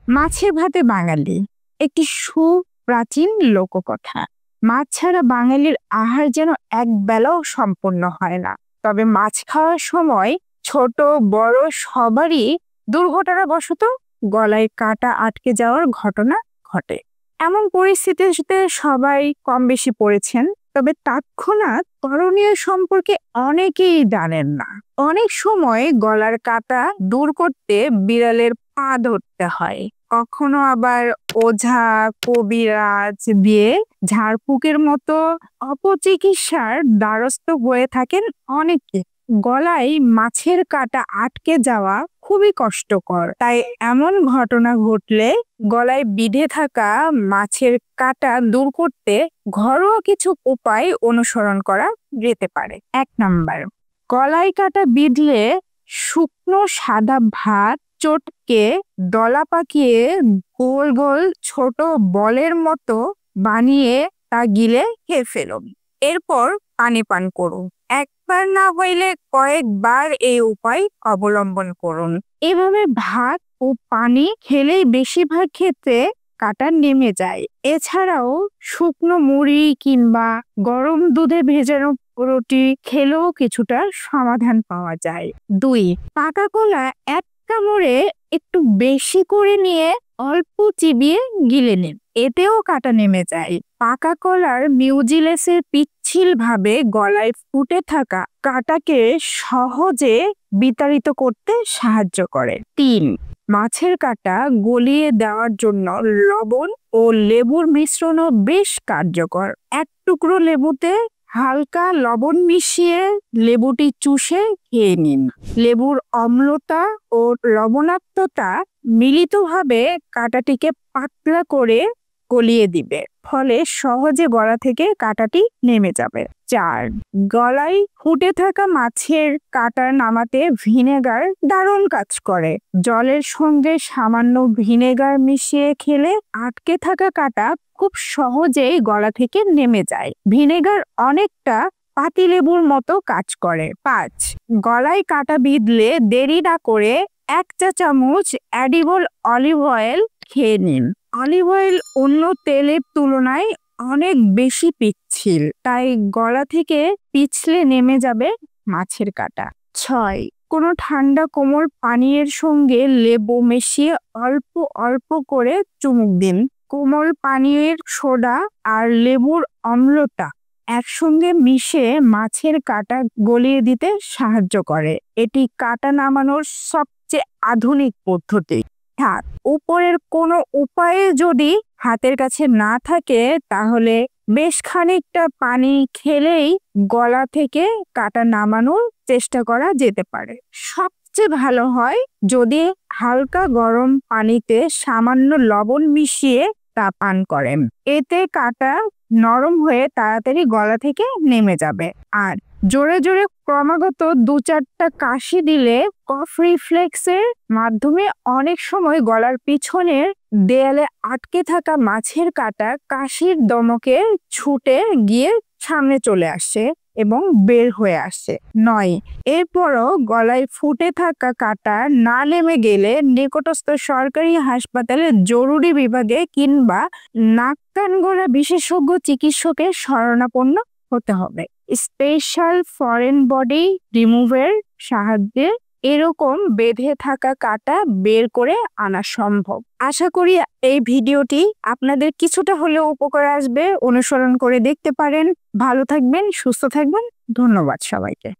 মাছের ভাতে বাঙালি একটি সুপ্রাচীন লোককথা। মাছ ছাড়া বাঙালির আহার যেন এক বেলাও সম্পূর্ণ হয় না। তবে মাছ খাওয়ার সময় ছোট বড় সবারই দুর্ঘটনাবশত গলায় কাঁটা আটকে যাওয়ার ঘটনা ঘটে। এমন পরিস্থিতিতে সবাই কম বেশি পড়েছেন, তবে তৎক্ষণাৎ করণীয় সম্পর্কে অনেকেই জানেন না। অনেক সময় গলার কাঁটা দূর করতে বিড়ালের পা ধরতে হয়, কখনো আবার ওঝা কবিরাজ দিয়ে ঝাড়ফুঁকের মতো অপচিকিৎসার দ্বারস্থ হয়ে থাকেন অনেকে। গলায় মাছের কাঁটা আটকে যাওয়া খুবই কষ্টকর, তাই এমন ঘটনা ঘটলে গলায় বিঁধে থাকা মাছের কাঁটা দূর করতে ঘরোয়া কিছু উপায় অনুসরণ করা যেতে পারে। 1 নাম্বার, গলায় কাঁটা বিঁধলে শুকনো সাদা ভাত চটকে দলা পাকিয়ে গোল গোল ছোট বলের মতো বানিয়ে তা গিলে খেয়ে ফেলুন। এরপর পানি পান করুন। একবার না হইলে কয়েকবার এই উপায় অবলম্বন করুন। এভাবে ভাত ও পানি খেলেই বেশিরভাগ ক্ষেত্রে কাঁটা নেমে যায়। এছাড়াও শুকনো মুড়ি কিংবা গরম দুধে ভেজানো রুটি খেলেও কিছুটা সমাধান পাওয়া যায়। 2, পাকা কলা এক কামড়ে একটু বেশি করে নিয়ে অল্প চিবিয়ে গিলে নিন, এতেও কাঁটা নেমে যায়। পাকা কলার মিউজিলেসের পিচ্ছিল ভাবে গলায় ফুটে থাকা কাঁটাকে সহজে বিতাড়িত করতে সাহায্য করে। 3, মাছের কাঁটা গলিয়ে দেওয়ার জন্য লবণ ও লেবুর মিশ্রণও বেশ কার্যকর। 1 টুকরো লেবুতে হালকা লবণ মিশিয়ে লেবুটি চুষে খেয়ে নিন। লেবুর অম্লতা ও লবণাক্ততা মিলিতভাবে কাঁটাটিকে পাতলা করে গলিয়ে দিবে, ফলে সহজে গলা থেকে কাঁটাটি নেমে যাবে। 4, গলায় ফুটে থাকা মাছের কাঁটা নামাতে ভিনেগার দারুণ কাজ করে। জলের সঙ্গে সামান্য ভিনেগার মিশিয়ে খেলে আটকে থাকা কাঁটা খুব সহজেই গলা থেকে নেমে যায়। ভিনেগার অনেকটা পাতিলেবুর মতো কাজ করে। 5, গলায় কাঁটা বিঁধলে দেরি না করে 1 চা চামচ এডিবল অলিভ অয়েল খেয়ে নিন। অলিভ অয়েল অন্য তেলের তুলনায় অনেক বেশি পিচ্ছিল, তাই গলা থেকে পিছলে নেমে যাবে মাছের কাঁটা। 6, কোনো ঠান্ডা কোমল পানীয়ের সঙ্গে লেবু মিশিয়ে অল্প অল্প করে চুমুক দিন। কোমল পানীয়ের সোডা আর লেবুর অম্লতা একসঙ্গে মিশে মাছের কাঁটা গলিয়ে দিতে সাহায্য করে। এটি কাঁটা নামানোর সবচেয়ে আধুনিক পদ্ধতি। উপরের কোনো উপায়ে যদি হাতের কাছে না থাকে, তাহলে বেশ খানিকটা পানি খেলেই গলা থেকে কাঁটা নামানোর চেষ্টা করা যেতে পারে। সবচেয়ে ভালো হয় যদি হালকা গরম পানিতে সামান্য লবণ মিশিয়ে তা পান করেন, এতে কাঁটা নরম হয়ে তাড়াতাড়ি গলা থেকে নেমে যাবে। আর জোরে জোরে ক্রমাগত 2-4টা কাশি দিলে কফ রিফ্লেক্সের মাধ্যমে অনেক সময় গলার পিছনের দেয়ালে আটকে থাকা মাছের কাঁটা কাশির দমকে ছুটে গিয়ে সামনে চলে আসে এবং বের হয়ে আসে। 9, এরপরও গলায় ফুটে থাকা কাঁটা না নেমে গেলে নিকটস্থ সরকারি হাসপাতালে জরুরি বিভাগে কিংবা নাক কান গলা বিশেষজ্ঞ চিকিৎসকের শরণাপন্ন হতে হবে। স্পেশাল ফরেন বডি রিমুভের সাহায্যে এরকম বেঁধে থাকা কাঁটা বের করে আনা সম্ভব। আশা করি এই ভিডিওটি আপনাদের কিছুটা হলেও উপকার আসবে, অনুসরণ করে দেখতে পারেন। ভালো থাকবেন, সুস্থ থাকবেন। ধন্যবাদ সবাইকে।